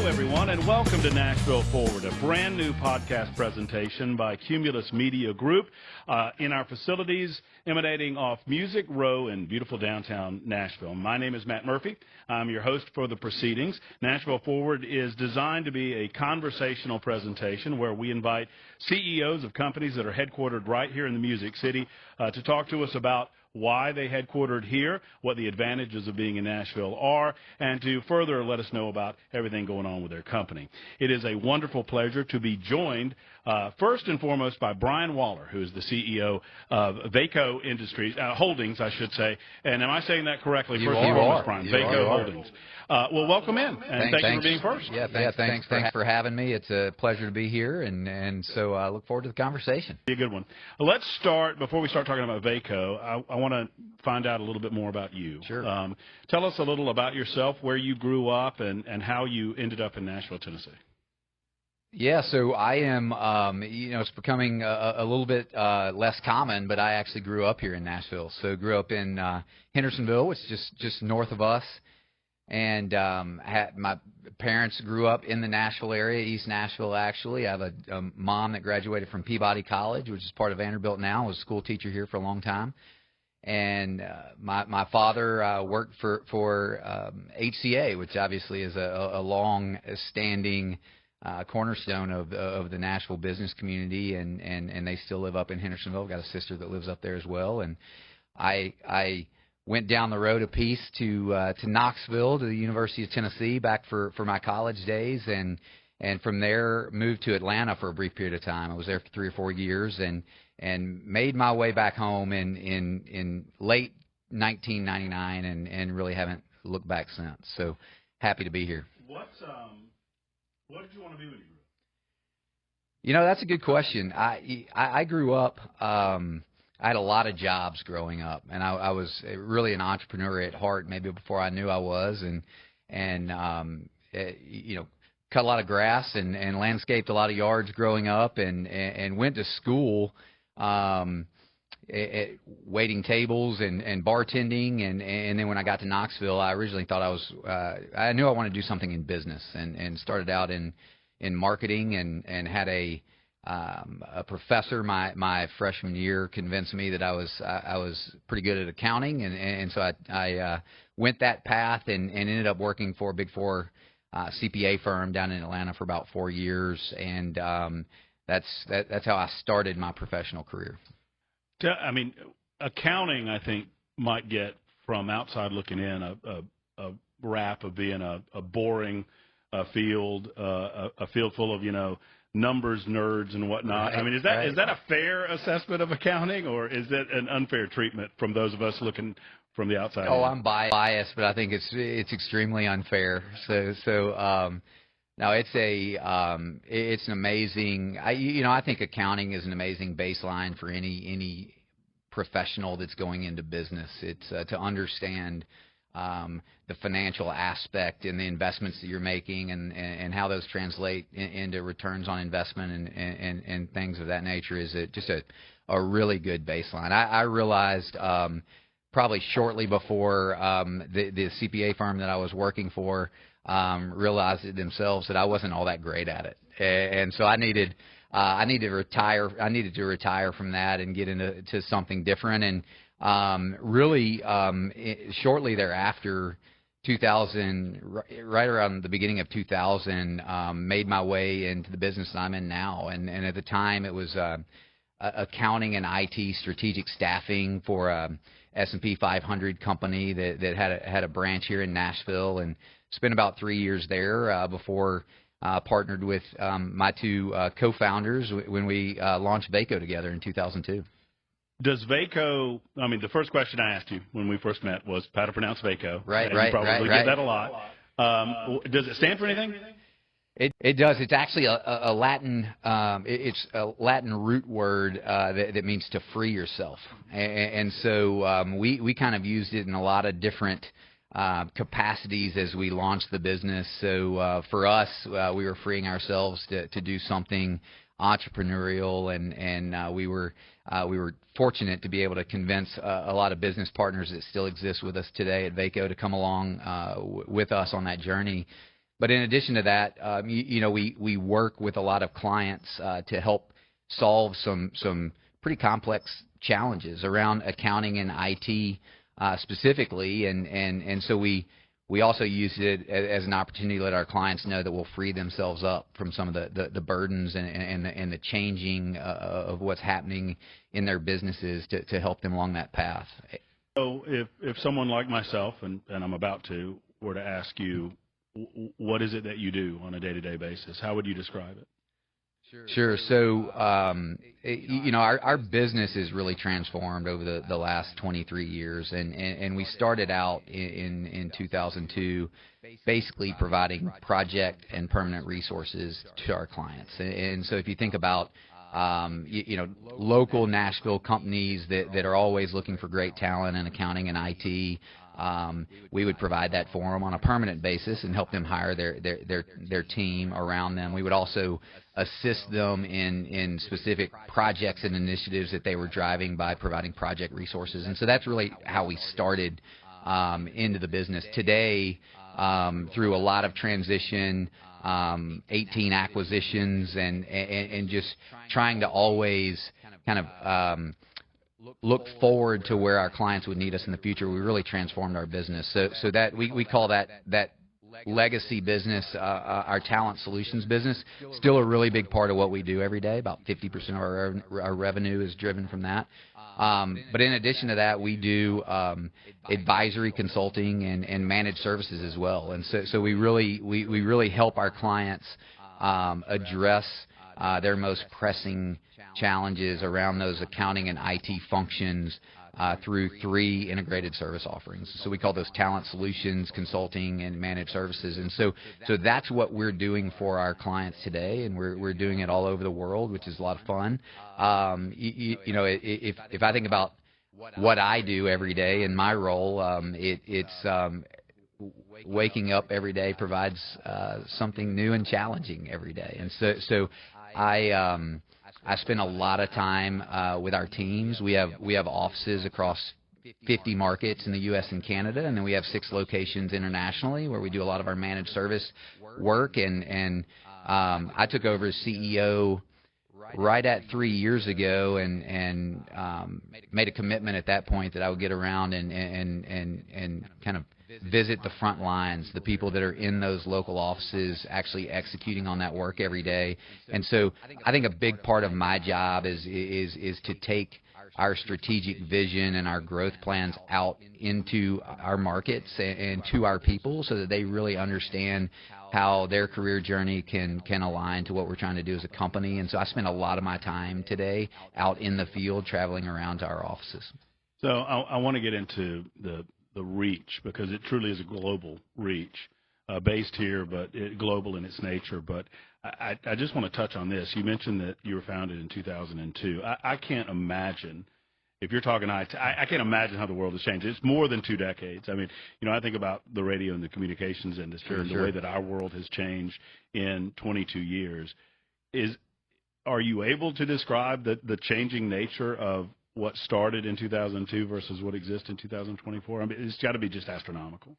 everyone, and welcome to Nashville Forward, a brand new podcast presentation by Cumulus Media Group in our facilities emanating off Music Row in beautiful downtown Nashville. My name is Matt Murphy. I'm your host for the proceedings. Nashville Forward is designed to be a conversational presentation where we invite CEOs of companies that are headquartered right here in the Music City to talk to us about why they headquartered here, what the advantages of being in Nashville are, and to further let us know about everything going on with their company. It is a wonderful pleasure to be joined first and foremost by Brian Waller, who is the CEO of Vaco Industries, Holdings, I should say. And am I saying that correctly? You first and foremost, Brian, you Vaco Holdings. Well, welcome in, and thank you for being first. Thanks for having me. It's a pleasure to be here, and so I look forward to the conversation. Be a good one. Let's start, before we start talking about Vaco, I want to find out a little bit more about you. Sure. Tell us a little about yourself, where you grew up, and how you ended up in Nashville, Tennessee. Yeah, so I am, it's becoming a little bit less common, but I actually grew up here in Nashville. So grew up in Hendersonville, which is just north of us. And my parents grew up in the Nashville area, East Nashville, actually. I have a mom that graduated from Peabody College, which is part of Vanderbilt now, was a school teacher here for a long time. And my father worked for HCA, which obviously is a long-standing cornerstone of the Nashville business community, and they still live up in Hendersonville. I've got a sister that lives up there as well. And I went down the road a piece to Knoxville, to the University of Tennessee, back for my college days, and from there moved to Atlanta for a brief period of time. I was there for 3 or 4 years, and made my way back home in late 1999, and really haven't looked back since. So happy to be here. What did you want to be when you grew up? You know, that's a good question. I grew up. I had a lot of jobs growing up, and I was really an entrepreneur at heart, maybe before I knew I was, and cut a lot of grass and landscaped a lot of yards growing up, and went to school, waiting tables and bartending, and then when I got to Knoxville, I originally thought I knew I wanted to do something in business, and started out in marketing, and had a professor my freshman year convinced me that I was pretty good at accounting, and so I went that path and ended up working for a Big Four CPA firm down in Atlanta for about 4 years, and that's how I started my professional career. I mean, accounting, I think, might get, from outside looking in, a rap of being a boring field, a field full of numbers nerds and whatnot. Right, I mean, is that a fair assessment of accounting, or is it an unfair treatment from those of us looking from the outside? Oh, I'm biased, but I think it's extremely unfair. So no, it's an amazing. I think accounting is an amazing baseline for any professional that's going into business. It's to understand the financial aspect and the investments that you're making, and how those translate into returns on investment and things of that nature is just a really good baseline. I realized probably shortly before the CPA firm that I was working for realized it themselves that I wasn't all that great at it, and so I needed to retire. I needed to retire from that and get into something different. And really, shortly thereafter, 2000, right around the beginning of 2000, made my way into the business that I'm in now. And at the time, it was accounting and IT strategic staffing for a S&P 500 company that had a branch here in Nashville, and spent about 3 years there before partnered with my two co-founders when we launched Vaco together in 2002. Does Vaco, I mean, the first question I asked you when we first met was how to pronounce Vaco. Right. You probably get that a lot. Does it stand for anything? It does. It's actually a Latin. It's a Latin root word that means to free yourself, and so we kind of used it in a lot of different capacities as we launched the business. So for us, we were freeing ourselves to do something entrepreneurial, and we were fortunate to be able to convince a lot of business partners that still exist with us today at Vaco to come along with us on that journey. But in addition to that, we work with a lot of clients to help solve some pretty complex challenges around accounting and IT specifically, and so we also use it as an opportunity to let our clients know that we'll free themselves up from some of the burdens and the changing of what's happening in their businesses to help them along that path. So if someone like myself, and I'm about to, were to ask you, what is it that you do on a day-to-day basis, how would you describe it? Sure. So, our business is really transformed over the last 23 years, and we started out in 2002 basically providing project and permanent resources to our clients. And so if you think about, local Nashville companies that are always looking for great talent in accounting and IT, we would provide that for them on a permanent basis and help them hire their team around them. We would also assist them in specific projects and initiatives that they were driving by providing project resources. And so that's really how we started into the business. Today, through a lot of transition, 18 acquisitions, and just trying to always kind of look forward to where our clients would need us in the future, we really transformed our business. So that we call that legacy business, our talent solutions business, still a really big part of what we do every day. About 50% of our revenue is driven from that. But in addition to that, we do advisory consulting and managed services as well. And so we really help our clients address their most pressing challenges around those accounting and IT functions through 3 integrated service offerings. So we call those talent solutions, consulting, and managed services. And so that's what we're doing for our clients today, and we're doing it all over the world, which is a lot of fun. If I think about what I do every day in my role, it's waking up every day provides something new and challenging every day. And so I spend a lot of time with our teams. We have offices across 50 markets in the U.S. and Canada, and then we have 6 locations internationally where we do a lot of our managed service work. And I took over as CEO right at 3 years ago, and made a commitment at that point that I would get around and kind of visit the front lines, the people that are in those local offices actually executing on that work every day. And so I think a big part of my job is to take our strategic vision and our growth plans out into our markets and to our people so that they really understand how their career journey can align to what we're trying to do as a company. And so I spend a lot of my time today out in the field traveling around to our offices. So I want to get into the reach, because it truly is a global reach, based here, but global in its nature. But I just want to touch on this. You mentioned that you were founded in 2002. I can't imagine, if you're talking IT, I can't imagine how the world has changed. It's more than 2 decades. I mean, I think about the radio and the communications industry and the way that our world has changed in 22 years. Are you able to describe the changing nature of what started in 2002 versus what exists in 2024? I mean, it's got to be just astronomical.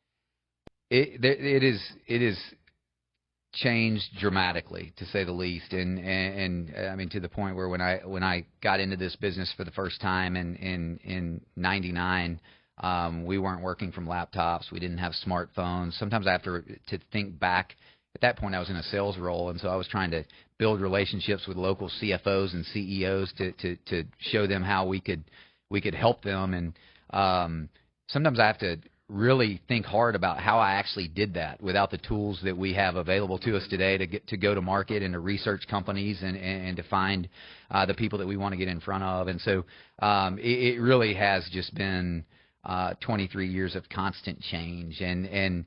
It is changed dramatically, to say the least, and I mean, to the point where when I got into this business for the first time in '99, we weren't working from laptops. We didn't have smartphones. Sometimes I have to think back. At that point, I was in a sales role, and so I was trying to build relationships with local CFOs and CEOs to show them how we could help them. And sometimes I have to really think hard about how I actually did that without the tools that we have available to us today to go to market and to research companies and to find the people that we want to get in front of. And so it really has just been 23 years of constant change. And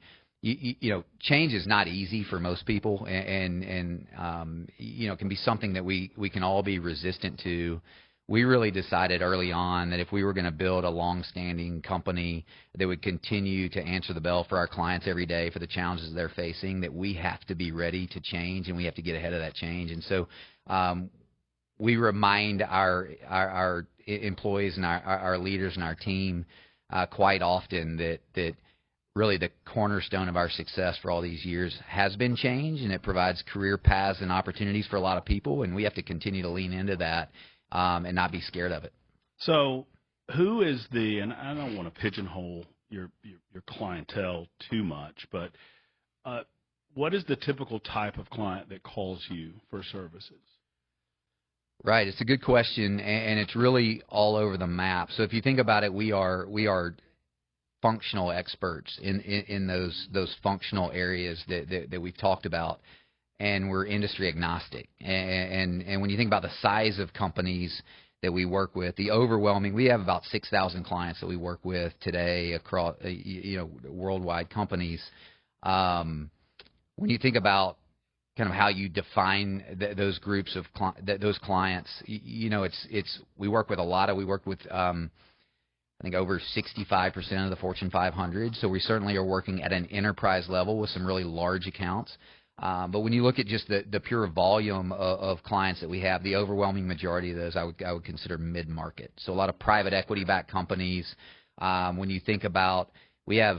change is not easy for most people, and can be something that we can all be resistant to. We really decided early on that if we were going to build a long-standing company that would continue to answer the bell for our clients every day for the challenges they're facing, that we have to be ready to change, and we have to get ahead of that change. And so we remind our employees and our leaders and our team quite often that really the cornerstone of our success for all these years has been change, and it provides career paths and opportunities for a lot of people, and we have to continue to lean into that and not be scared of it. So who is and I don't want to pigeonhole your clientele too much, but what is the typical type of client that calls you for services? Right. It's a good question, and it's really all over the map. So if you think about it, we are functional experts in those functional areas that we've talked about, and we're industry agnostic. And when you think about the size of companies that we work with, we have about 6,000 clients that we work with today across worldwide companies. When you think about kind of how you define those groups of those clients, we work with I think over 65% of the Fortune 500. So we certainly are working at an enterprise level with some really large accounts. But when you look at just the pure volume of clients that we have, the overwhelming majority of those I would consider mid-market. So a lot of private equity-backed companies. When you think about, we have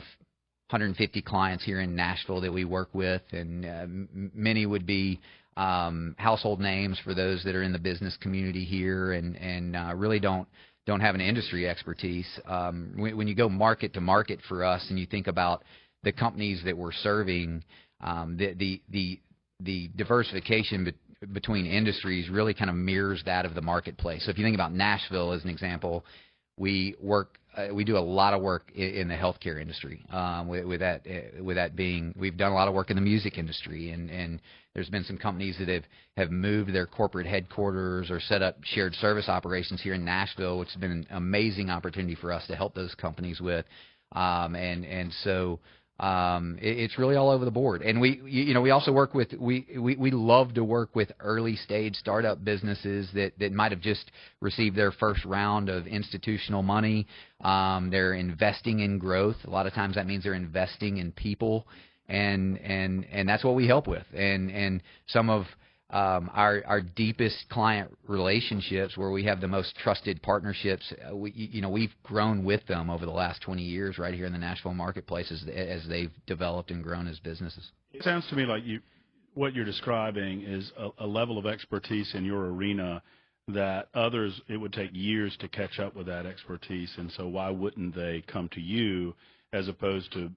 150 clients here in Nashville that we work with, and many would be household names for those that are in the business community here, and really don't have an industry expertise. When you go market to market for us, and you think about the companies that we're serving, the diversification between industries really kind of mirrors that of the marketplace. So if you think about Nashville as an example, we do a lot of work in the healthcare industry. With that being, we've done a lot of work in the music industry, and there's been some companies that have moved their corporate headquarters or set up shared service operations here in Nashville, which has been an amazing opportunity for us to help those companies with. So it's really all over the board. And we also work with, we love to work with early stage startup businesses that might have just received their first round of institutional money. They're investing in growth. A lot of times that means they're investing in people, and that's what we help with. And some of our deepest client relationships, where we have the most trusted partnerships, we've grown with them over the last 20 years right here in the Nashville marketplace as they've developed and grown as businesses. It sounds to me like what you're describing is a level of expertise in your arena that others, it would take years to catch up with that expertise, and so why wouldn't they come to you as opposed to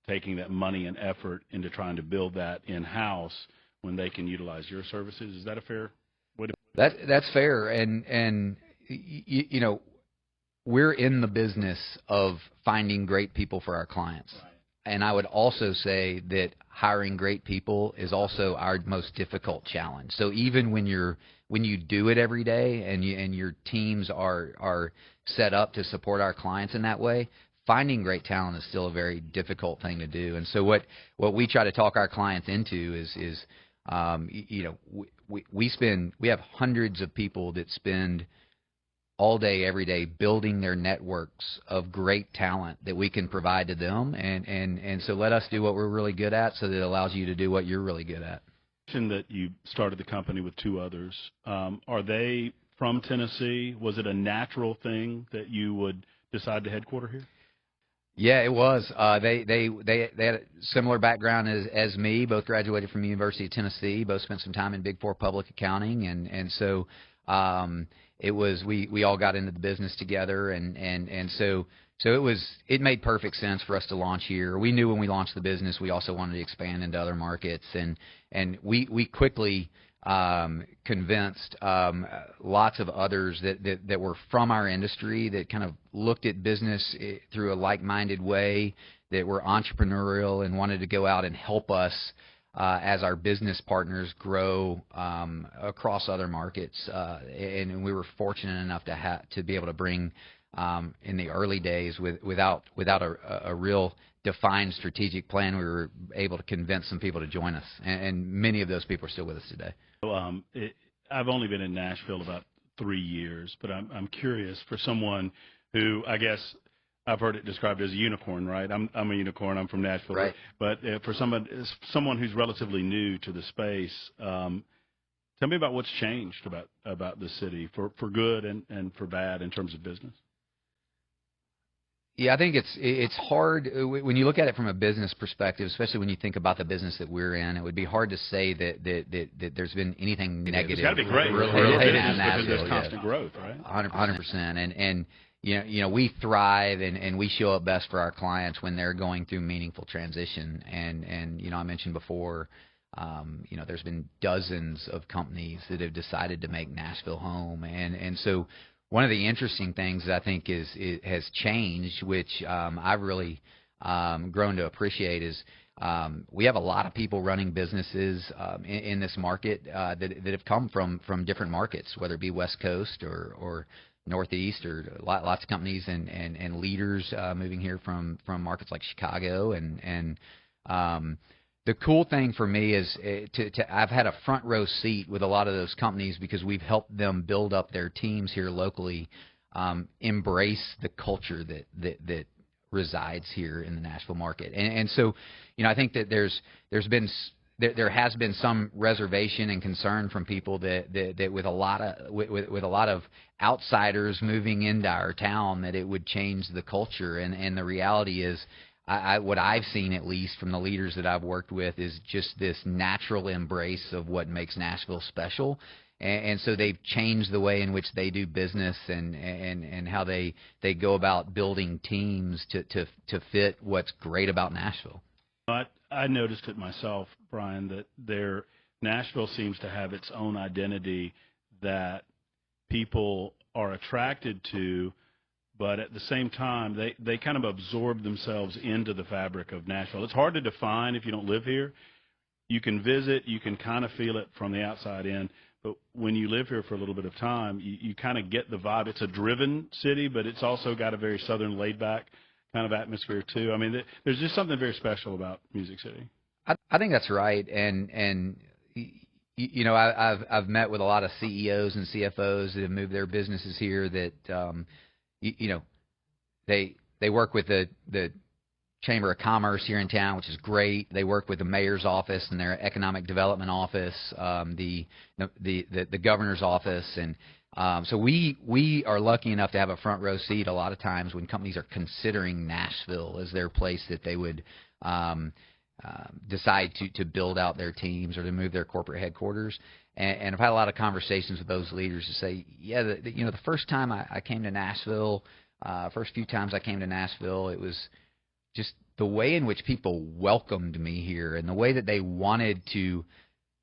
taking that money and effort into trying to build that in-house when they can utilize your services? Is that a fair way to? That's fair, and we're in the business of finding great people for our clients. Right. And I would also say that hiring great people is also our most difficult challenge. So even when you do it every day and your teams are set up to support our clients in that way, finding great talent is still a very difficult thing to do. And so what we try to talk our clients into is we have hundreds of people that spend all day, every day, building their networks of great talent that we can provide to them, and so let us do what we're really good at, so that it allows you to do what you're really good at. You mentioned that you started the company with two others. Are they from Tennessee? Was it a natural thing that you would decide to headquarter here? Yeah, it was. They had a similar background as me. Both graduated from the University of Tennessee. Both spent some time in Big Four public accounting, and so it was we all got into the business together, and so it made perfect sense for us to launch here. We knew when we launched the business we also wanted to expand into other markets, and we quickly convinced lots of others that were from our industry, that kind of looked at business through a like-minded way, that were entrepreneurial and wanted to go out and help us as our business partners grow across other markets. And we were fortunate enough to be able to bring in the early days without a real defined strategic plan, we were able to convince some people to join us, and many of those people are still with us today. I've only been in Nashville about 3 years, but I'm curious, for someone who, I guess I've heard it described as a unicorn, right? I'm a unicorn. I'm from Nashville. Right. But for someone who's relatively new to the space, tell me about what's changed about the city for good and for bad in terms of business. Yeah, I think it's hard when you look at it from a business perspective, especially when you think about the business that we're in. It would be hard to say that there's been anything negative. It's got to be great. Related to Because Nashville. there's constant growth, right? 100%. And you know, we thrive and we show up best for our clients when they're going through meaningful transition. And you know, I mentioned before, you know, there's been dozens of companies that have decided to make Nashville home, and so. One of the interesting things that I think has changed, which I've really grown to appreciate, is we have a lot of people running businesses in this market that have come from different markets, whether it be West Coast or Northeast, or lots of companies and leaders moving here from markets like Chicago and the cool thing for me is I've had a front row seat with a lot of those companies because we've helped them build up their teams here locally, embrace the culture that resides here in the Nashville market. And so, you know, I think that there has been some reservation and concern from people that with a lot of outsiders moving into our town, that it would change the culture. And the reality is, what I've seen, at least from the leaders that I've worked with, is just this natural embrace of what makes Nashville special. And so they've changed the way in which they do business and how they go about building teams to fit what's great about Nashville. I noticed it myself, Brian, that Nashville seems to have its own identity that people are attracted to, but at the same time, they kind of absorb themselves into the fabric of Nashville. It's hard to define if you don't live here. You can visit, you can kind of feel it from the outside in, but when you live here for a little bit of time, you kind of get the vibe. It's a driven city, but it's also got a very southern laid-back kind of atmosphere too. I mean, there's just something very special about Music City. I think that's right, and you know, I've met with a lot of CEOs and CFOs that have moved their businesses here that you know, they work with the Chamber of Commerce here in town, which is great. They work with the mayor's office and their economic development office, the governor's office, and so we are lucky enough to have a front row seat a lot of times when companies are considering Nashville as their place that they would decide to build out their teams or to move their corporate headquarters. And I've had a lot of conversations with those leaders to say, yeah, you know, the first time I came to Nashville, first few times I came to Nashville, it was just the way in which people welcomed me here and the way that they wanted to,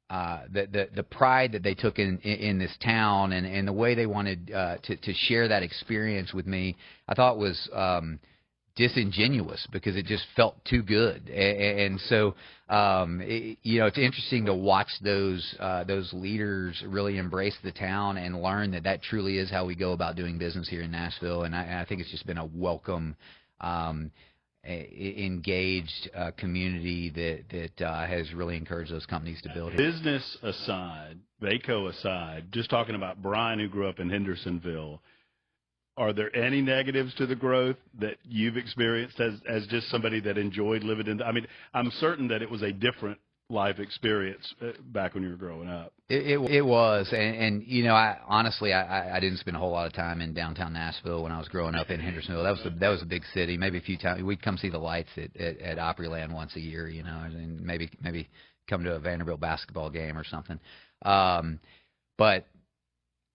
the pride that they took in this town and the way they wanted to share that experience with me, I thought was disingenuous because it just felt too good. And so, you know, it's interesting to watch those leaders really embrace the town and learn that truly is how we go about doing business here in Nashville. And I think it's just been a welcome, engaged community that has really encouraged those companies to build. Business aside, Vaco aside, just talking about Brian, who grew up in Hendersonville, are there any negatives to the growth that you've experienced as just somebody that enjoyed living in? I mean, I'm certain that it was a different life experience back when you were growing up. It was, and you know, honestly, I didn't spend a whole lot of time in downtown Nashville when I was growing up in Hendersonville. That was a big city. Maybe a few times we'd come see the lights at Opryland once a year, you know, and maybe come to a Vanderbilt basketball game or something. But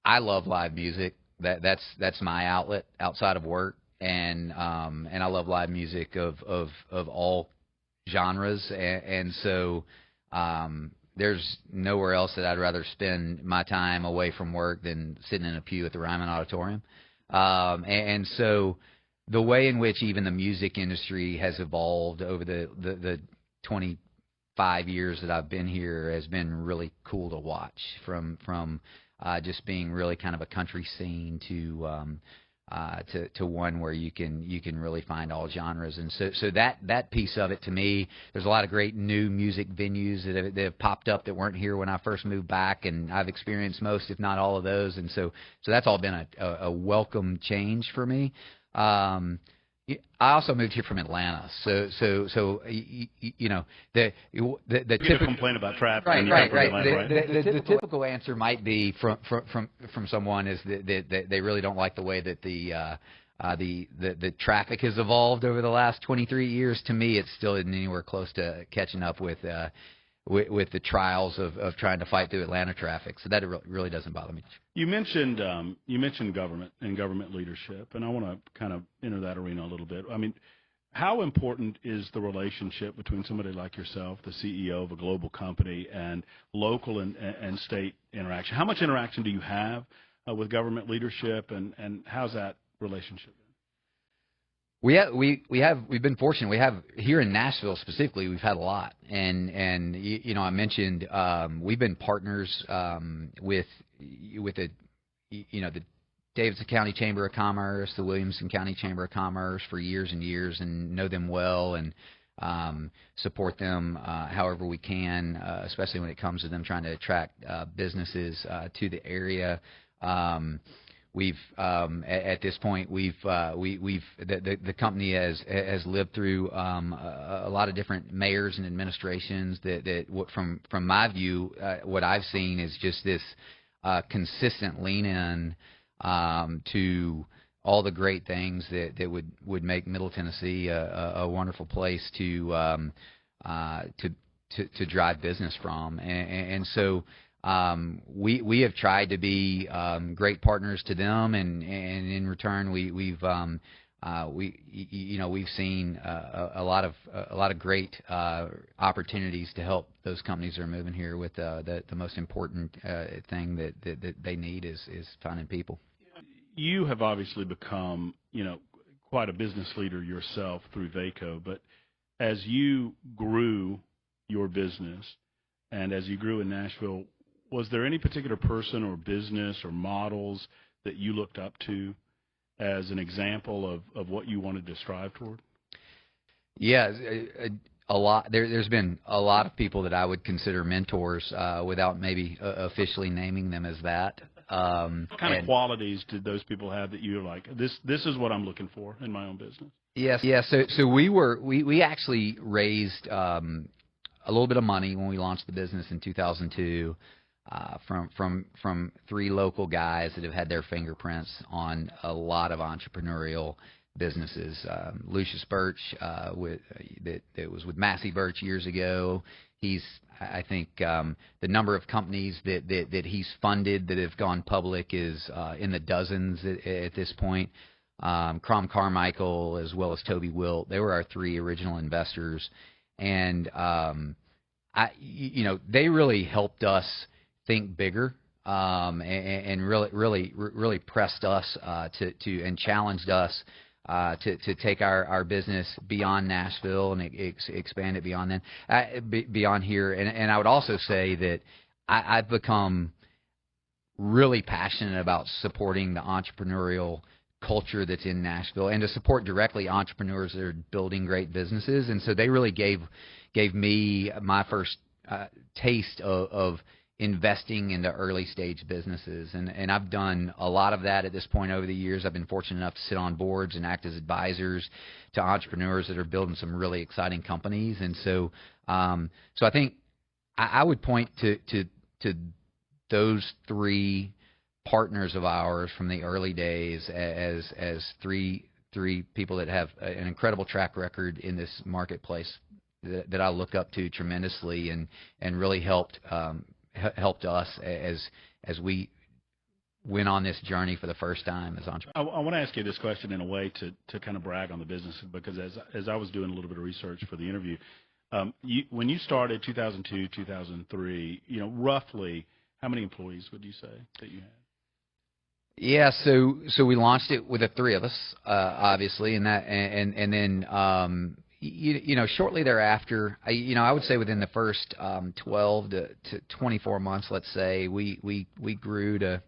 I love live music. That's my outlet outside of work, and I love live music of all genres, and so there's nowhere else that I'd rather spend my time away from work than sitting in a pew at the Ryman Auditorium, and so the way in which even the music industry has evolved over the 25 years that I've been here has been really cool to watch from just being really kind of a country scene to one where you can really find all genres. And so that piece of it, to me, there's a lot of great new music venues that have popped up that weren't here when I first moved back, and I've experienced most, if not all of those. And so that's all been a welcome change for me. I also moved here from Atlanta, so you know, the typical complaint about traffic. Right. Atlanta, The typical answer might be from someone is that they really don't like the way that the the traffic has evolved over the last 23 years. To me, it still isn't anywhere close to catching up with the trials of trying to fight through Atlanta traffic. So that really doesn't bother me. You mentioned government and government leadership, and I want to kind of enter that arena a little bit. I mean, how important is the relationship between somebody like yourself, the CEO of a global company, and local and state interaction? How much interaction do you have with government leadership, and how's that relationship? We've been fortunate. We have here in Nashville specifically. We've had a lot, and I mentioned we've been partners with the Davidson County Chamber of Commerce, the Williamson County Chamber of Commerce for years and years, and know them well and support them however we can, especially when it comes to them trying to attract businesses to the area. We've at this point the company has lived through a lot of different mayors and administrations that from my view what I've seen is just this consistent lean in to all the great things that would make Middle Tennessee a wonderful place to drive business from, and so. We have tried to be great partners to them, and in return we've seen a lot of great opportunities to help those companies that are moving here with the most important thing that they need is finding people. You have obviously become quite a business leader yourself through Vaco, but as you grew your business and as you grew in Nashville, was there any particular person or business or models that you looked up to as an example of what you wanted to strive toward? Yeah, a lot. There's been a lot of people that I would consider mentors without maybe officially naming them as that. What kind of qualities did those people have that you're like, this is what I'm looking for in my own business? Yes, yeah. So we actually raised a little bit of money when we launched the business in 2002. From three local guys that have had their fingerprints on a lot of entrepreneurial businesses. Lucius Birch, that was with Massey Birch years ago. I think the number of companies that he's funded that have gone public is in the dozens at this point. Crom Carmichael as well as Toby Wilt. They were our three original investors, and they really helped us think bigger, and really pressed us to and challenged us to take our business beyond Nashville and expand it beyond beyond here. And I would also say that I've become really passionate about supporting the entrepreneurial culture that's in Nashville and to support directly entrepreneurs that are building great businesses. And so they really gave me my first taste of investing into early stage businesses, and I've done a lot of that at this point over the years. I've been fortunate enough to sit on boards and act as advisors to entrepreneurs that are building some really exciting companies, and so I think I would point to those three partners of ours from the early days as three people that have an incredible track record in this marketplace that I look up to tremendously and really helped us as we went on this journey for the first time as entrepreneurs. I want to ask you this question in a way to kind of brag on the business, because as I was doing a little bit of research for the interview, when you started 2002, 2003, roughly how many employees would you say that you had? Yeah, so we launched it with the three of us, obviously, and then shortly thereafter, I would say within the first 12 to 24 months, let's say, we grew to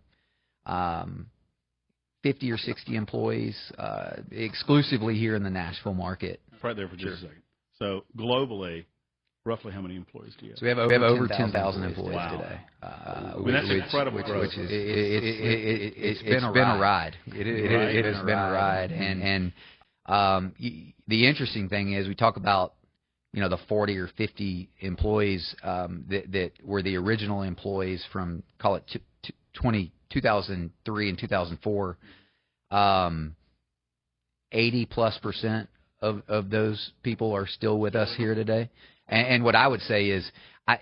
50 or 60 employees exclusively here in the Nashville market. Right there for just a second. So globally, roughly how many employees do you have? So we have over 10,000 employees today. That's incredible growth. It's been a ride. It has been a ride, and the interesting thing is we talk about the 40 or 50 employees that were the original employees from, call it 2003 and 2004. 80+% of those people are still with us here today. And what I would say is, I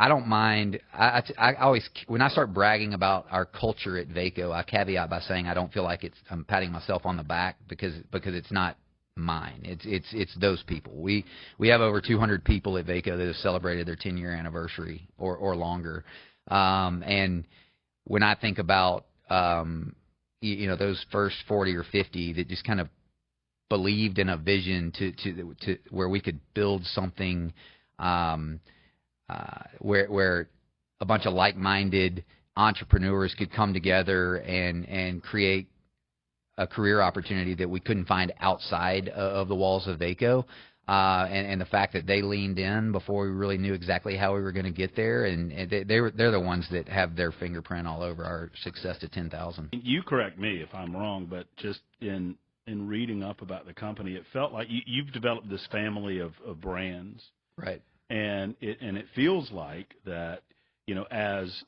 don't mind. I always, when I start bragging about our culture at Vaco, I caveat by saying I don't feel like I'm patting myself on the back because it's not mine. It's those people. We have over 200 people at Vaco that have celebrated their 10-year anniversary or longer. And when I think about those first 40 or 50 that just kind of believed in a vision to where we could build something where a bunch of like-minded entrepreneurs could come together and create a career opportunity that we couldn't find outside of the walls of Vaco, and the fact that they leaned in before we really knew exactly how we were going to get there, and they're the ones that have their fingerprint all over our success to 10,000. You correct me if I'm wrong, but just in reading up about the company, it felt like you've developed this family of brands, right? And it feels like that, as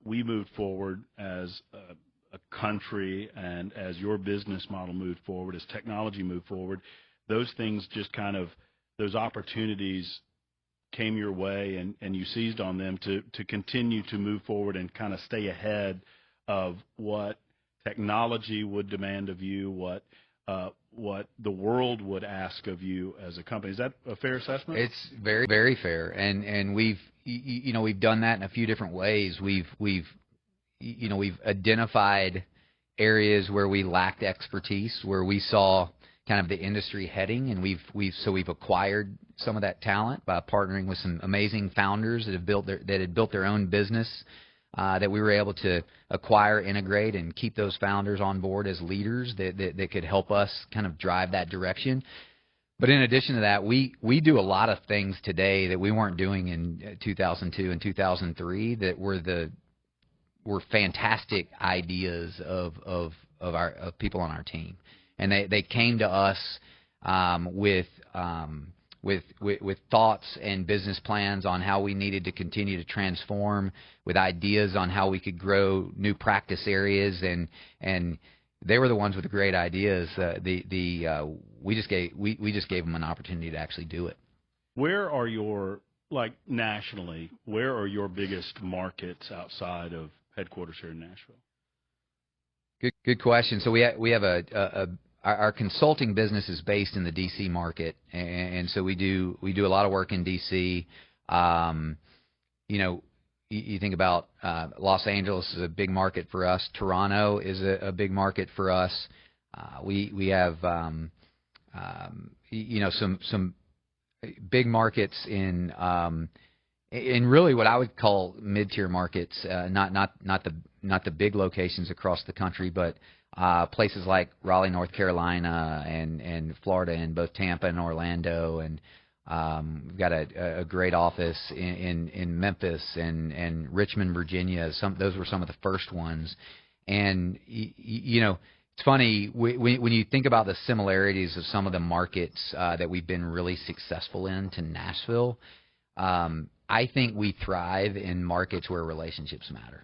we moved forward as a country and as your business model moved forward, as technology moved forward, those things just kind of, those opportunities came your way and you seized on them to continue to move forward and kind of stay ahead of what technology would demand of you, what the world would ask of you as a company. Is that a fair assessment? It's very, very fair, and we've done that in a few different ways. We've identified areas where we lacked expertise, where we saw kind of the industry heading, and we've acquired some of that talent by partnering with some amazing founders that had built their own business. That we were able to acquire, integrate, and keep those founders on board as leaders that could help us kind of drive that direction. But in addition to that, we do a lot of things today that we weren't doing in 2002 and 2003 that were fantastic ideas of people on our team, and they came to us with thoughts and business plans on how we needed to continue to transform, with ideas on how we could grow new practice areas, and they were the ones with the great ideas. We just gave them an opportunity to actually do it. Where are nationally, where are your biggest markets outside of headquarters here in Nashville? Good question. So we have our consulting business is based in the D.C. market, and so we do a lot of work in D.C. You think about Los Angeles is a big market for us. Toronto is a big market for us. We have some big markets in really what I would call mid-tier markets, not the big locations across the country, but places like Raleigh, North Carolina, and Florida, and both Tampa and Orlando, and we've got a great office in Memphis and Richmond, Virginia. Those were some of the first ones, and it's funny when you think about the similarities of some of the markets that we've been really successful in to Nashville. I think we thrive in markets where relationships matter,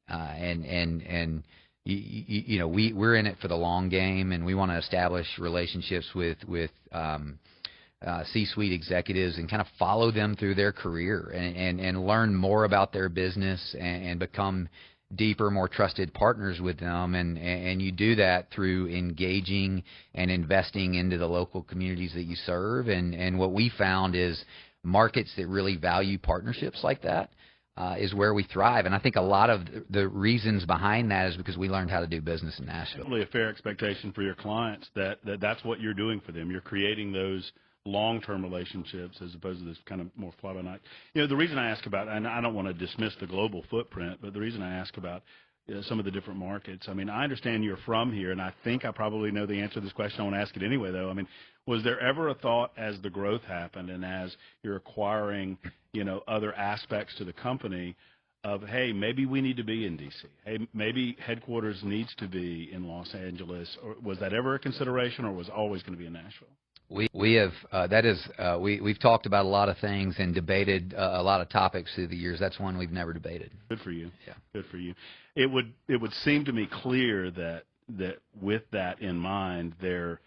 and we're in it for the long game, and we want to establish relationships with C-suite executives and kind of follow them through their career and learn more about their business and become deeper, more trusted partners with them. And you do that through engaging and investing into the local communities that you serve. And what we found is markets that really value partnerships like that is where we thrive. And I think a lot of the reasons behind that is because we learned how to do business in Nashville. Probably a fair expectation for your clients that's what you're doing for them. You're creating those long-term relationships as opposed to this kind of more fly-by-night. The reason I ask about, and I don't want to dismiss the global footprint, but the reason I ask about some of the different markets, I understand you're from here, and I think I probably know the answer to this question. I want to ask it anyway, though. Was there ever a thought as the growth happened and as you're acquiring, other aspects to the company of, hey, maybe we need to be in D.C., hey, maybe headquarters needs to be in Los Angeles, or was that ever a consideration, or was it always going to be in Nashville? We've talked about a lot of things and debated a lot of topics through the years. That's one we've never debated. Good for you. Yeah. Good for you. It would seem to me clear that that with that in mind, there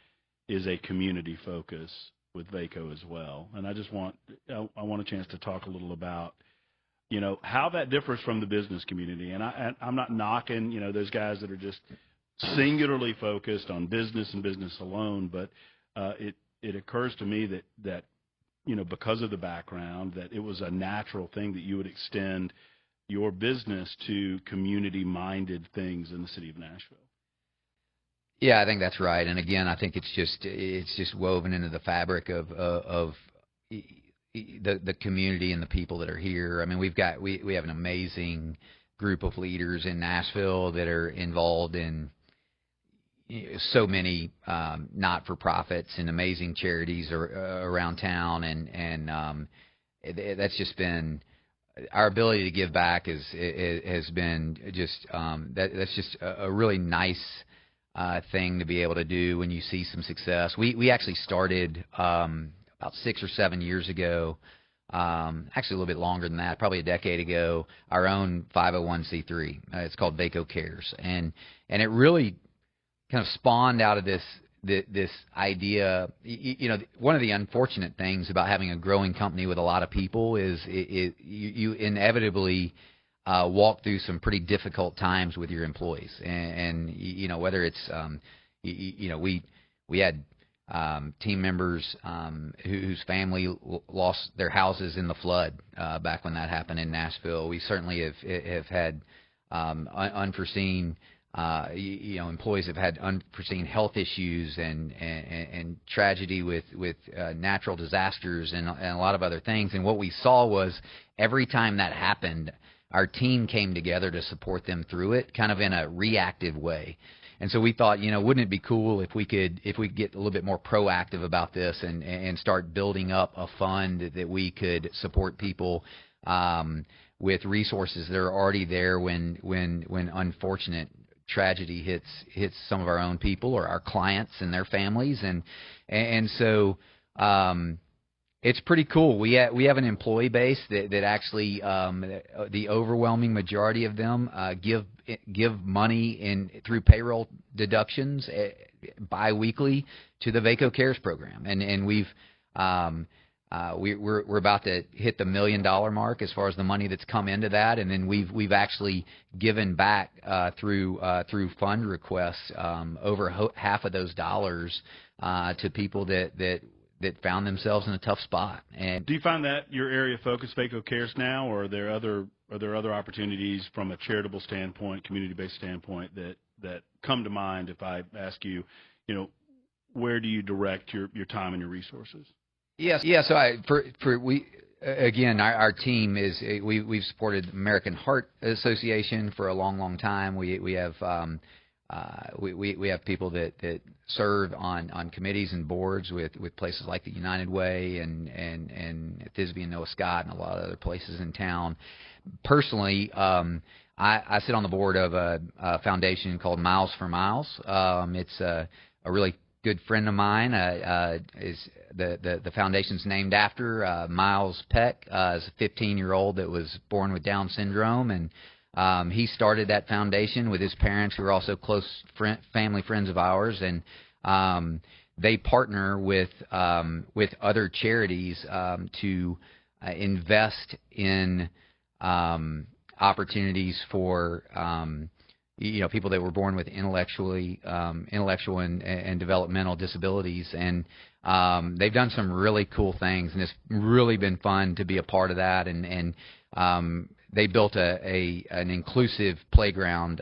is a community focus with Vaco as well. And I want a chance to talk a little about, how that differs from the business community. And I'm not knocking, those guys that are just singularly focused on business and business alone, but it occurs to me that because of the background, that it was a natural thing that you would extend your business to community-minded things in the city of Nashville. Yeah, I think that's right. And again, I think it's just woven into the fabric of the community and the people that are here. I mean, we have an amazing group of leaders in Nashville that are involved in so many not-for-profits and amazing charities around town, and that's just been our ability to give back has been just that's just a really nice thing to be able to do when you see some success. We actually started about 6 or 7 years ago, actually a little bit longer than that, probably a decade ago, our own 501c3. It's called Vaco Cares, and it really kind of spawned out of this idea. One of the unfortunate things about having a growing company with a lot of people is you inevitably walk through some pretty difficult times with your employees, and whether it's we had team members whose family lost their houses in the flood back when that happened in Nashville. We certainly have had unforeseen employees have had unforeseen health issues and tragedy with natural disasters and a lot of other things. And what we saw was every time that happened, our team came together to support them through it, kind of in a reactive way. And so we thought, wouldn't it be cool if we could get a little bit more proactive about this and start building up a fund that we could support people with resources that are already there when unfortunate tragedy hits some of our own people or our clients and their families, and so it's pretty cool. We have an employee base that actually the overwhelming majority of them give money through payroll deductions biweekly to the Vaco Cares program, and we're about to hit the $1 million mark as far as the money that's come into that, and then we've actually given back through fund requests over half of those dollars to people that found themselves in a tough spot. And do you find that your area of focus, Vaco Cares now, or are there other opportunities from a charitable standpoint, community-based standpoint that come to mind if I ask you, where do you direct your time and your resources? Yes. Yeah. So our team is we've supported American Heart Association for a long time. We have people that serve on committees and boards with places like the United Way and Thisbe and Noah Scott and a lot of other places in town. Personally, I sit on the board of a foundation called Miles for Miles. It's a really good friend of mine. Is the foundation's named after Miles Peck, is a 15-year-old that was born with Down syndrome, and he started that foundation with his parents, who are also close family friends of ours, and they partner with other charities to invest in opportunities for people that were born with intellectual and developmental disabilities, and they've done some really cool things, and it's really been fun to be a part of that. And they built an inclusive playground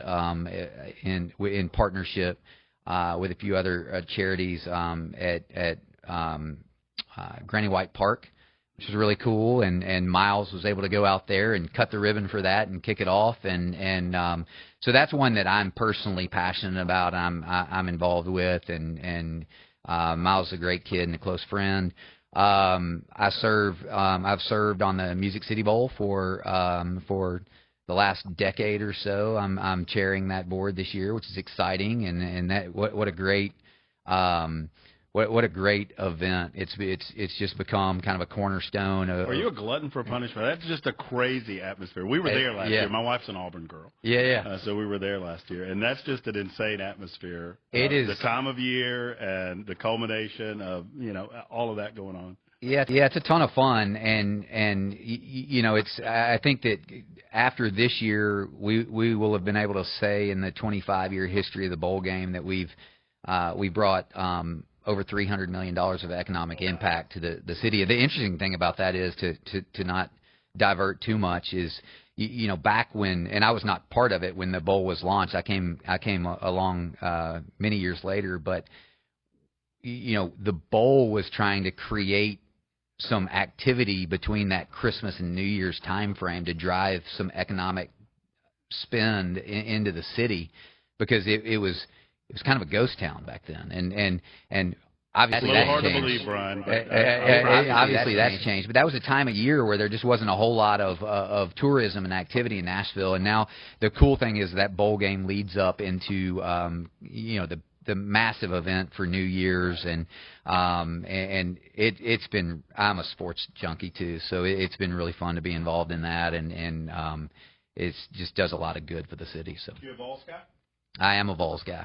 in partnership with a few other charities at Granny White Park, which was really cool, and Miles was able to go out there and cut the ribbon for that and kick it off, and so that's one that I'm personally passionate about. I'm involved with, and Miles is a great kid and a close friend. I've served on the Music City Bowl for the last decade or so. I'm chairing that board this year, which is exciting, and that what a great what a great event. It's just become kind of a cornerstone. Are you a glutton for punishment? That's just a crazy atmosphere. We were there last year. My wife's an Auburn girl. Yeah. So we were there last year, and that's just an insane atmosphere. It is. The time of year and the culmination of, all of that going on. Yeah, it's a ton of fun, and it's. I think that after this year, we will have been able to say in the 25-year history of the bowl game that we brought over $300 million of economic impact to the city. The interesting thing about that is to not divert too much is, back when, and I was not part of it when the bowl was launched. I came along many years later, but the bowl was trying to create some activity between that Christmas and New Year's time frame to drive some economic spend into the city, because it was kind of a ghost town back then, and obviously it's a little that's hard changed. to believe, Brian. Obviously that's changed, but that was a time of year where there just wasn't a whole lot of tourism and activity in Nashville. And now the cool thing is that bowl game leads up into the massive event for New Year's, and it's been. I'm a sports junkie too, so it's been really fun to be involved in that, and it just does a lot of good for the city. So you a Vols guy? I am a Vols guy.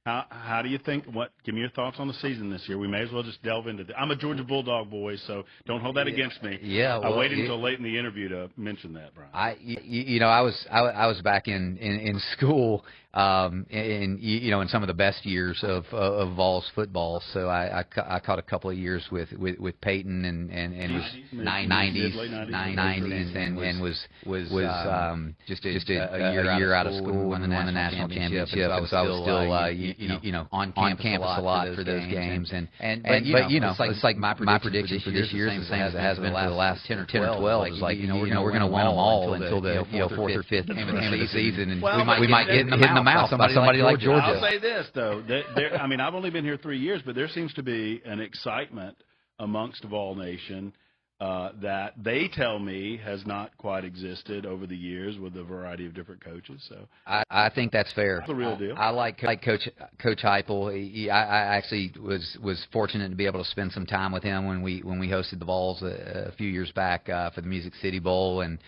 How do you think? Give me your thoughts on the season this year. We may as well just delve into it. I'm a Georgia Bulldog boy, so don't hold that against me. Yeah, I waited until late in the interview to mention that, Brian. I was back in school, in some of the best years of Vols football. So I caught a couple of years with Peyton and was 90s and was just a year out of school, won the national championship. So I was still on campus a lot for those games. It's like my prediction for this year is the same as it has been for the last 10 or 12. It's like, we're going to win them all until the fourth or fifth game of the season, and we might get hit in the mouth by somebody like Georgia. I'll say this, though. I've only been here 3 years, but there seems to be an excitement amongst Vol Nation that they tell me has not quite existed over the years with a variety of different coaches. So I think that's fair. That's the real deal. I like Coach Heupel. I actually was fortunate to be able to spend some time with him when we hosted the Vols a few years back for the Music City Bowl, and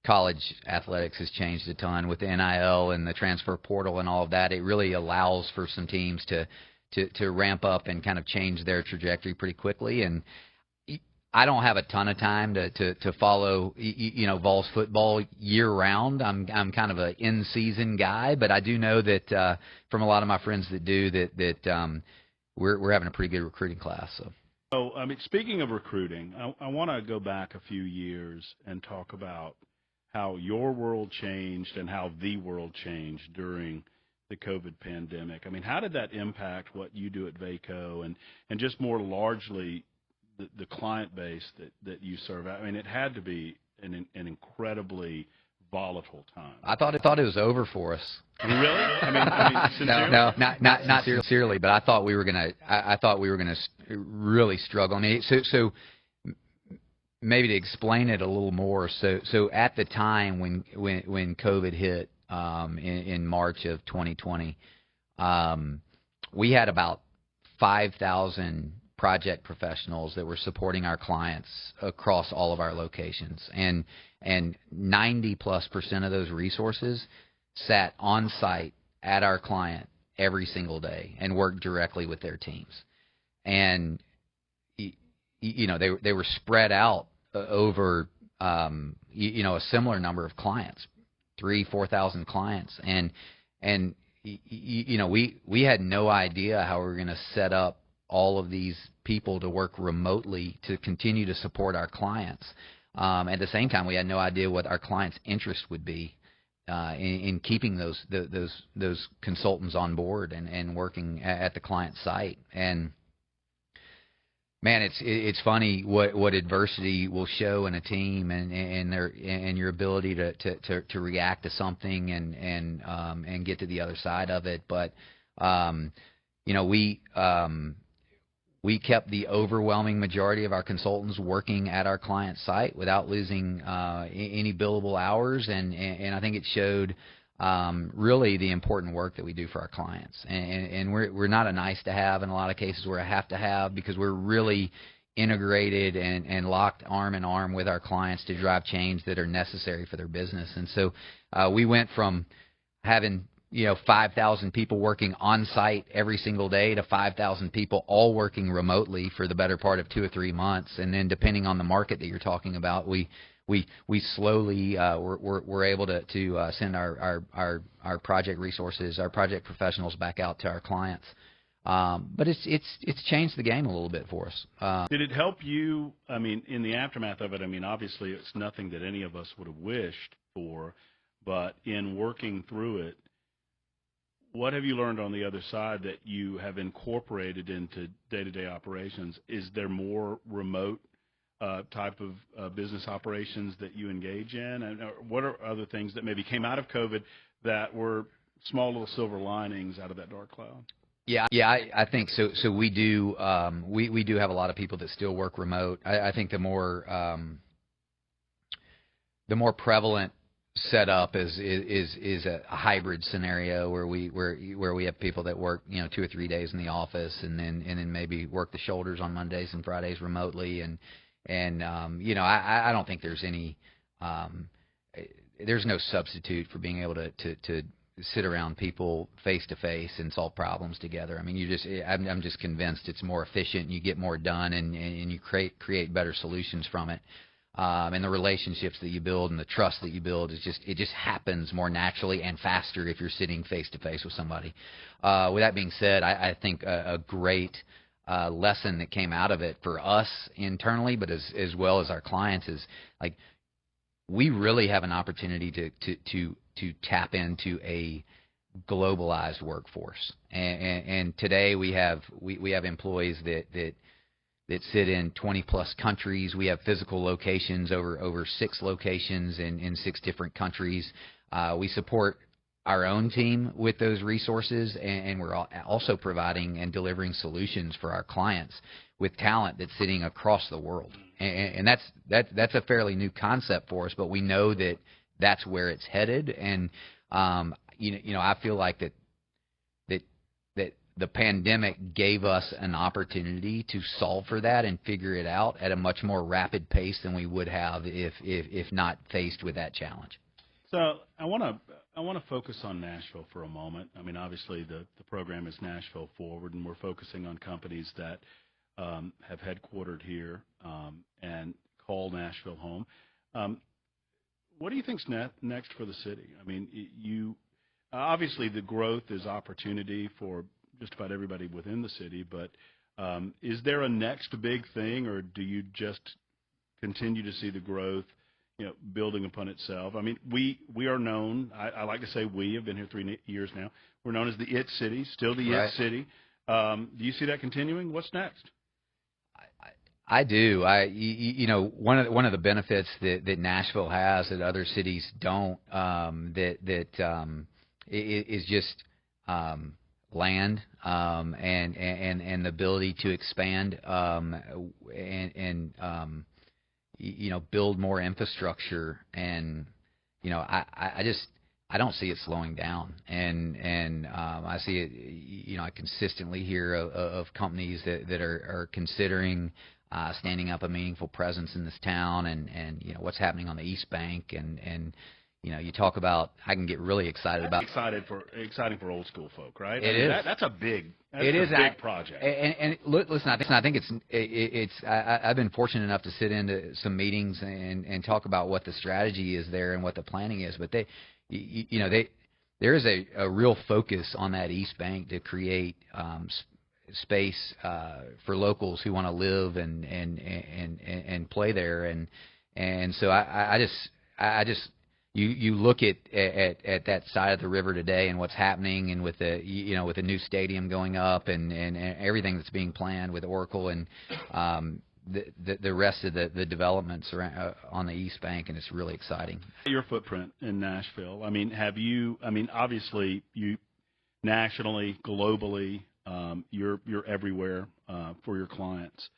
college athletics has changed a ton with the NIL and the transfer portal and all of that. It really allows for some teams to ramp up and kind of change their trajectory pretty quickly. And I don't have a ton of time to follow, Vols football year round. I'm kind of an in-season guy, but I do know that from a lot of my friends that do that we're having a pretty good recruiting class. So, speaking of recruiting, I want to go back a few years and talk about how your world changed and how the world changed during the COVID pandemic. How did that impact what you do at Vaco and just more largely the client base that you serve? It had to be an incredibly volatile time. I thought it was over for us. Really? Sincerely? No, not sincerely, but I thought we were gonna really struggle. So maybe to explain it a little more. So at the time when COVID hit in March of 2020, we had about 5,000 project professionals that were supporting our clients across all of our locations, and 90+% of those resources sat on site at our client every single day and worked directly with their teams. And they were spread out over a similar number of clients, 3,000-4,000 clients, and we had no idea how we were going to set up all of these people to work remotely to continue to support our clients. At the same time, we had no idea what our clients' interest would be in keeping those consultants on board and working at the client site. And man, it's funny what adversity will show in a team and your ability to react to something and get to the other side of it. But we kept the overwhelming majority of our consultants working at our client site without losing any billable hours, and I think it showed really the important work that we do for our clients. And we're not a nice to have in a lot of cases. We're a have to have, because we're really integrated and locked arm in arm with our clients to drive change that are necessary for their business. And so we went from having 5,000 people working on site every single day to 5,000 people all working remotely for the better part of 2 or 3 months. And then depending on the market that you're talking about, we slowly we're able to send our project resources, our project professionals back out to our clients. But it's changed the game a little bit for us. Did it help you? I mean, in the aftermath of it, I mean, obviously it's nothing that any of us would have wished for, but in working through it, what have you learned on the other side that you have incorporated into day-to-day operations? Is there more remote type of business operations that you engage in? And what are other things that maybe came out of COVID that were small little silver linings out of that dark cloud? Yeah, I think so. So we do we do have a lot of people that still work remote. I think the more prevalent setup is a hybrid scenario where we have people that work 2 or 3 days in the office and then maybe work the shoulders on Mondays and Fridays remotely. And I don't think there's any there's no substitute for being able to sit around people face to face and solve problems together. I mean, I'm just convinced it's more efficient. You get more done, and you create better solutions from it. And the relationships that you build and the trust that you build it just happens more naturally and faster if you're sitting face to face with somebody. With that being said, I think a great lesson that came out of it for us internally, but as well as our clients, is like we really have an opportunity to tap into a globalized workforce. And today we have employees that sit in 20-plus countries. We have physical locations, over 6 locations in 6 different countries. We support our own team with those resources, and we're also providing and delivering solutions for our clients with talent that's sitting across the world. And that's a fairly new concept for us, but we know that that's where it's headed. And I feel like that the pandemic gave us an opportunity to solve for that and figure it out at a much more rapid pace than we would have if not faced with that challenge. So I want to focus on Nashville for a moment. I mean, obviously the program is Nashville Forward, and we're focusing on companies that have headquartered here and call Nashville home. What do you think's next for the city? I mean, you obviously the growth is opportunity for just about everybody within the city, but is there a next big thing, or do you just continue to see the growth, building upon itself? I mean, we are known, I like to say we have been here 3 years now, we're known as the IT City, still the Right. IT City. Do you see that continuing? What's next? I do. One of the benefits that Nashville has that other cities don't, is just land and the ability to expand and build more infrastructure. And I don't see it slowing down. And I see it. I consistently hear of companies that are considering standing up a meaningful presence in this town, and what's happening on the East Bank, and you talk about, I can get really excited about. Exciting for old school folk, right? It is. That's a big project. And listen, I think it's. I've been fortunate enough to sit into some meetings and talk about what the strategy is there and what the planning is. But there is a real focus on that East Bank to create space for locals who want to live and play there. And so I just. You look at that side of the river today and what's happening, and with the with the new stadium going up and everything that's being planned with Oracle and the rest of the developments around, on the East Bank, and it's really exciting. Your footprint in Nashville. I mean, obviously you nationally, globally, you're everywhere for your clients.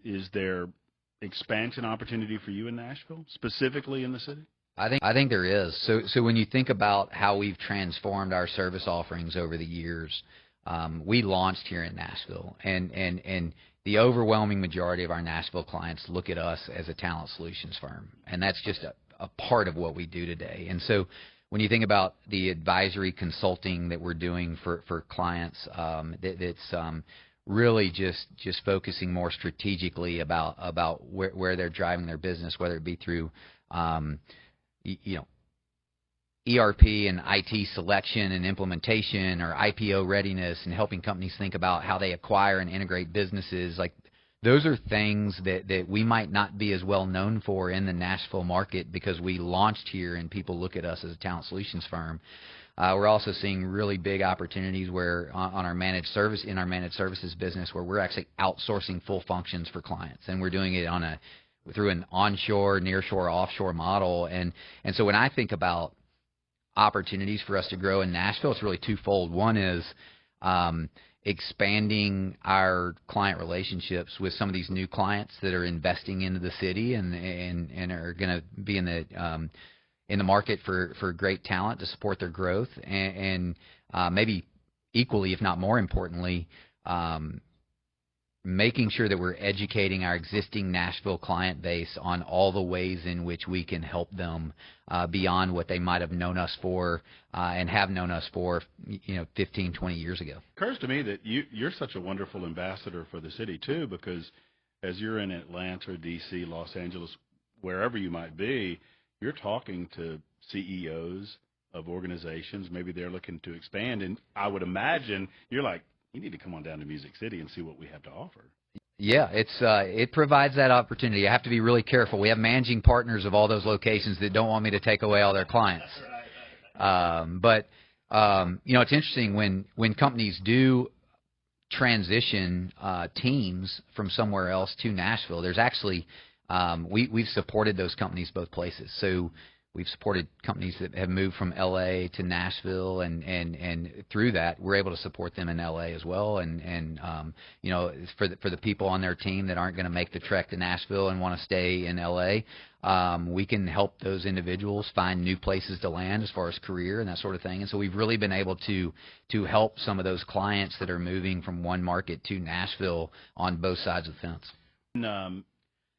Is there expansion opportunity for you in Nashville, specifically in the city? I think there is. So when you think about how we've transformed our service offerings over the years, we launched here in Nashville, and the overwhelming majority of our Nashville clients look at us as a talent solutions firm, and that's just a part of what we do today. And so when you think about the advisory consulting that we're doing for clients, that's really just focusing more strategically about where they're driving their business, whether it be through ERP and IT selection and implementation, or IPO readiness, and helping companies think about how they acquire and integrate businesses. Like, those are things that we might not be as well known for in the Nashville market because we launched here and people look at us as a talent solutions firm. We're also seeing really big opportunities where on our managed services business, where we're actually outsourcing full functions for clients, and we're doing it through an onshore, nearshore, offshore model. And so when I think about opportunities for us to grow in Nashville, it's really twofold. One is expanding our client relationships with some of these new clients that are investing into the city and are going to be in the market for great talent to support their growth, and maybe equally, if not more importantly, making sure that we're educating our existing Nashville client base on all the ways in which we can help them beyond what they might have known us for and have known us for 15, 20 years ago. It occurs to me that you're such a wonderful ambassador for the city, too, because as you're in Atlanta, D.C., Los Angeles, wherever you might be, you're talking to CEOs of organizations. Maybe they're looking to expand, and I would imagine you're like, you need to come on down to Music City and see what we have to offer. Yeah, it provides that opportunity. I have to be really careful. We have managing partners of all those locations that don't want me to take away all their clients. But it's interesting when companies do transition teams from somewhere else to Nashville. There's actually we've supported those companies both places. So we've supported companies that have moved from L.A. to Nashville, and through that, we're able to support them in L.A. as well. And for the people on their team that aren't going to make the trek to Nashville and want to stay in L.A., we can help those individuals find new places to land as far as career and that sort of thing. And so we've really been able to help some of those clients that are moving from one market to Nashville on both sides of the fence.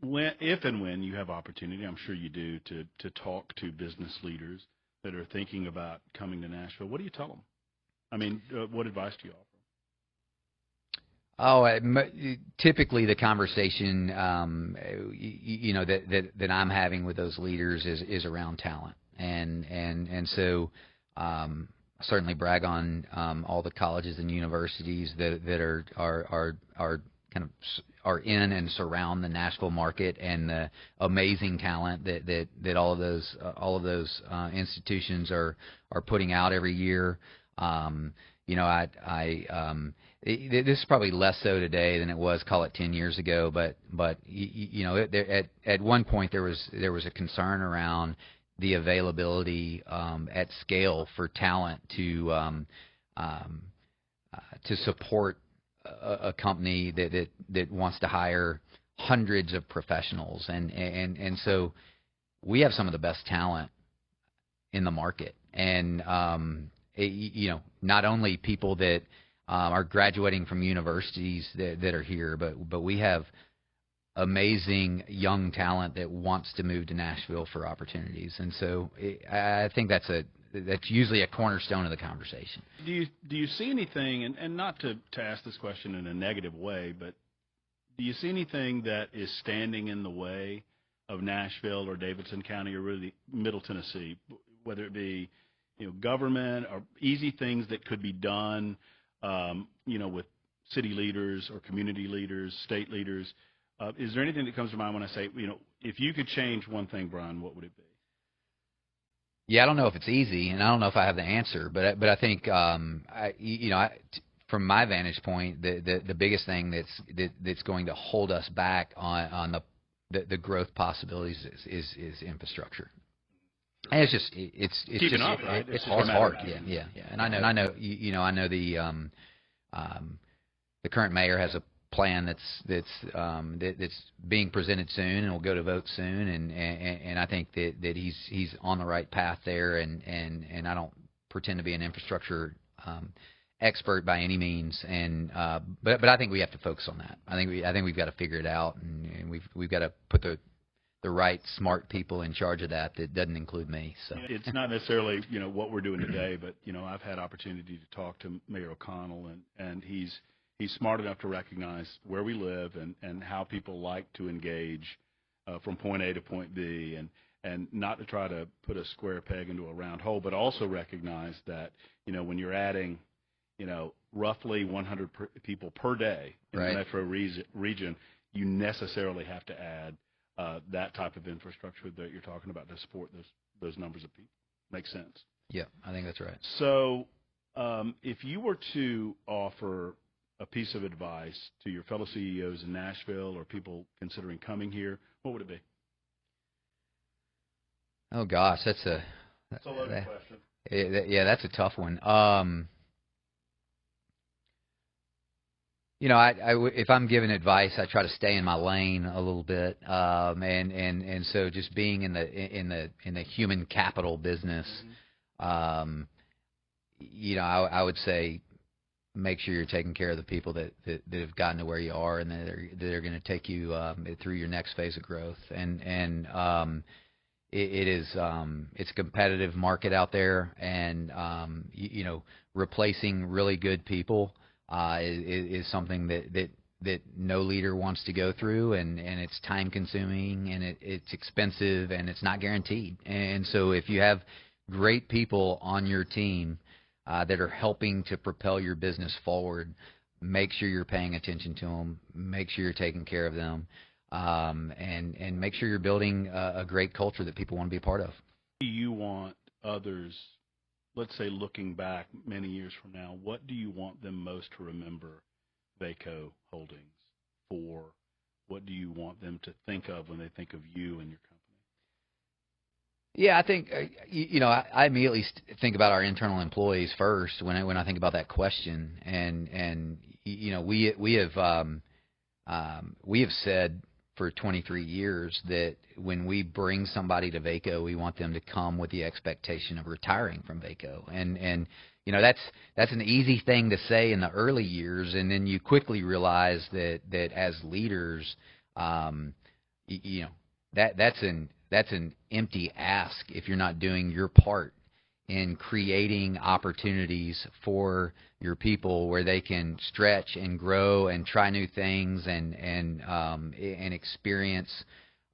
If and when you have opportunity, I'm sure you do, to talk to business leaders that are thinking about coming to Nashville, what do you tell them? I mean, what advice do you offer? Typically the conversation, that I'm having with those leaders is around talent, and so I certainly brag on all the colleges and universities that are kind of are in and surround the Nashville market, and the amazing talent that all of those institutions are putting out every year. This is probably less so today than it was, call it 10 years ago, but at one point there was a concern around the availability at scale for talent to support a company that wants to hire hundreds of professionals, and so we have some of the best talent in the market, and not only people that are graduating from universities that are here, but we have amazing young talent that wants to move to Nashville for opportunities, and so I think that's usually a cornerstone of the conversation. Do you see anything, and not to ask this question in a negative way, but do you see anything that is standing in the way of Nashville or Davidson County or really Middle Tennessee, whether it be government or easy things that could be done, with city leaders or community leaders, state leaders? Is there anything that comes to mind when I say, if you could change one thing, Brian, what would it be? Yeah, I don't know if it's easy, and I don't know if I have the answer, but I think from my vantage point, the biggest thing that's going to hold us back on the growth possibilities is infrastructure. And it's just keeping up, right? It's hard. Yeah. And I know the current mayor has plan that's being presented soon and will go to vote soon, and I think that he's on the right path there, and I don't pretend to be an infrastructure expert by any means, and but I think we have to focus on that. I think we've got to figure it out, and we've got to put the right smart people in charge of that doesn't include me. So it's not necessarily what we're doing today, but I've had opportunity to talk to Mayor O'Connell, and he's smart enough to recognize where we live and how people like to engage from point A to point B, and not to try to put a square peg into a round hole, but also recognize that when you're adding roughly 100 people per day in the metro region, you necessarily have to add that type of infrastructure that you're talking about to support those numbers of people. Makes sense. Yeah, I think that's right. So if you were to offer a piece of advice to your fellow CEOs in Nashville or people considering coming here, what would it be? Oh, gosh, that's a loaded question. Yeah, that's a tough one. If I'm giving advice, I try to stay in my lane a little bit, and so just being in the human capital business, I would say make sure you're taking care of the people that have gotten to where you are, and that are going to take you through your next phase of growth. It's a competitive market out there, and replacing really good people is something that no leader wants to go through, and it's time consuming, and it's expensive, and it's not guaranteed. And so if you have great people on your team that are helping to propel your business forward, make sure you're paying attention to them, make sure you're taking care of them, and make sure you're building a great culture that people want to be a part of. Do you want others, let's say looking back many years from now, what do you want them most to remember Vaco Holdings for? What do you want them to think of when they think of you and your company? Yeah, I think I immediately think about our internal employees first when I think about that question, and we have said for 23 years that when we bring somebody to Vaco, we want them to come with the expectation of retiring from Vaco, and that's an easy thing to say in the early years, and then you quickly realize that as leaders, that's an empty ask if you're not doing your part in creating opportunities for your people where they can stretch and grow and try new things and experience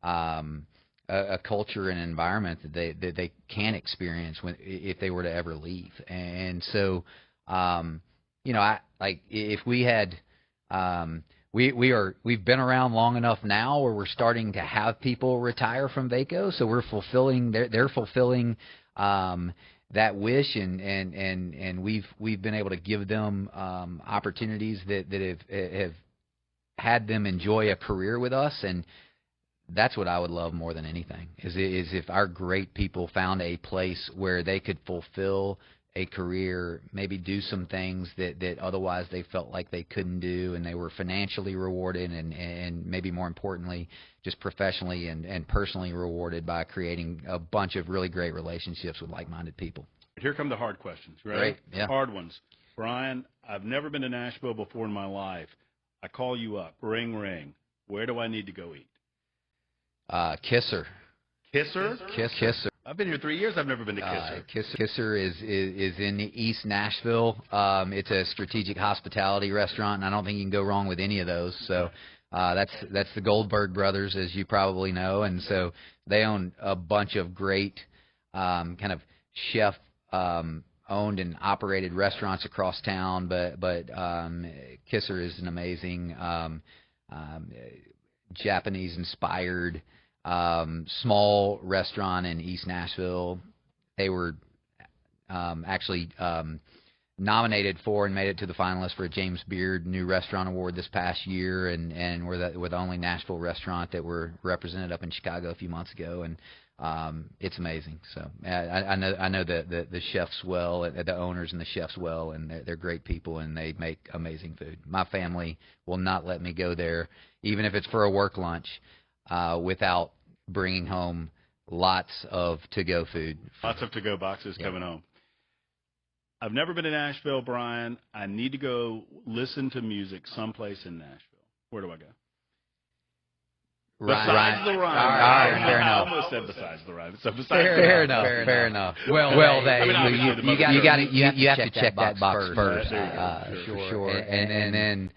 a culture and environment that they can't experience if they were to ever leave. And so, if we had. We've been around long enough now where we're starting to have people retire from Vaco, so we're fulfilling they're fulfilling that wish, and we've been able to give them opportunities that have had them enjoy a career with us, and that's what I would love more than anything is if our great people found a place where they could fulfill a career, maybe do some things that otherwise they felt like they couldn't do, and they were financially rewarded and maybe more importantly, just professionally and personally rewarded by creating a bunch of really great relationships with like-minded people. Here come the hard questions, right? Great, yeah. Hard ones. Brian, I've never been to Nashville before in my life. I call you up. Ring, ring. Where do I need to go eat? Kisser. Kisser? Kisser. I've been here 3 years. I've never been to Kisser. Kisser is in East Nashville. It's a strategic hospitality restaurant, and I don't think you can go wrong with any of those. So that's the Goldberg brothers, as you probably know, and so they own a bunch of great kind of chef owned and operated restaurants across town. But Kisser is an amazing Japanese inspired small restaurant in East Nashville. They were actually nominated for and made it to the finalists for a James Beard New Restaurant Award this past year, and we're the only Nashville restaurant that were represented up in Chicago a few months ago. And it's amazing. So I know the chefs well, the owners and the chefs well, and they're great people, and they make amazing food. My family will not let me go there, even if it's for a work lunch, without bringing home lots of to-go food. Lots of to-go boxes coming home. I've never been to Nashville, Brian. I need to go listen to music someplace in Nashville. Where do I go? Besides the rhyme. All right, fair enough. I almost said besides the rhyme. So besides fair enough. Well, you have to check that box first, for sure. And then,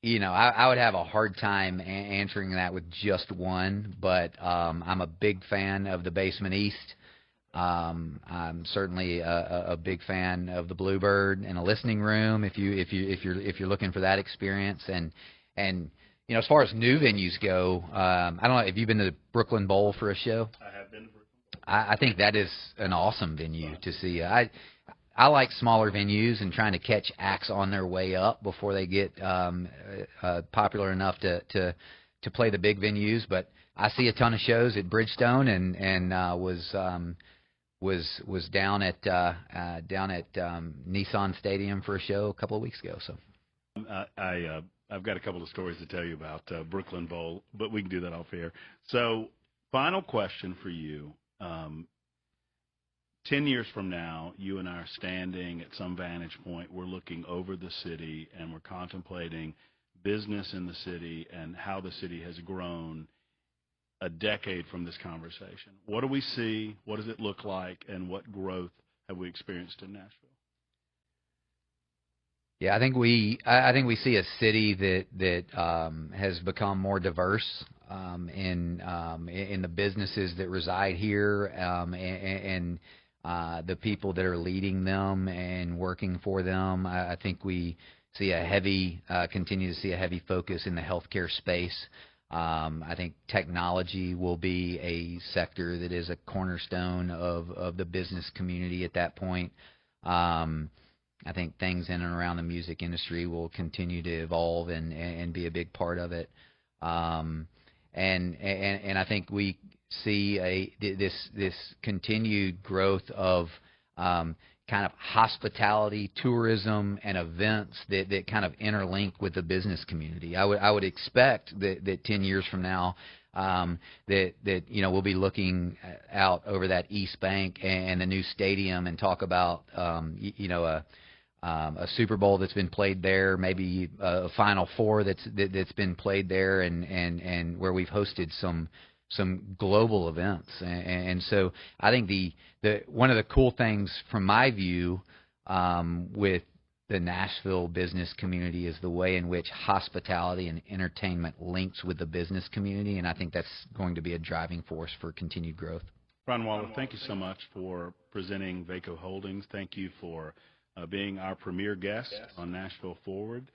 I would have a hard time answering that with just one, but I'm a big fan of the Basement East. I'm certainly a big fan of the Bluebird and a listening room if you're looking for that experience. And as far as new venues go, I don't know, have you been to the Brooklyn Bowl for a show? I have been to Brooklyn. I think that is an awesome venue to see. I like smaller venues and trying to catch acts on their way up before they get popular enough to play the big venues. But I see a ton of shows at Bridgestone and was down at Nissan Stadium for a show a couple of weeks ago. So I've got a couple of stories to tell you about Brooklyn Bowl, but we can do that off air. So, final question for you. 10 years from now, you and I are standing at some vantage point. We're looking over the city, and we're contemplating business in the city and how the city has grown a decade from this conversation. What do we see? What does it look like? And what growth have we experienced in Nashville? Yeah, I think we see a city that has become more diverse in the businesses that reside here and the people that are leading them and working for them. I think we see continue to see a heavy focus in the healthcare space. I think technology will be a sector that is a cornerstone of the business community at that point. I think things in and around the music industry will continue to evolve and be a big part of it. And I think we see this continued growth of kind of hospitality, tourism, and events that kind of interlink with the business community. I would expect that 10 years from now, that we'll be looking out over that East Bank and the new stadium and talk about a Super Bowl that's been played there, maybe a Final Four that's been played there, and where we've hosted some global events. And so I think the one of the cool things from my view with the Nashville business community is the way in which hospitality and entertainment links with the business community, and I think that's going to be a driving force for continued growth. Ron Waller, thank you so much for presenting Vaco Holdings. Thank you for being our premier guest on Nashville Forward.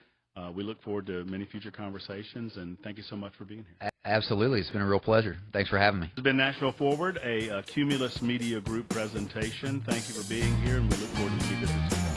We look forward to many future conversations, and thank you so much for being here. Absolutely. It's been a real pleasure. Thanks for having me. This has been Nashville Forward, a Cumulus Media Group presentation. Thank you for being here, and we look forward to revisiting you.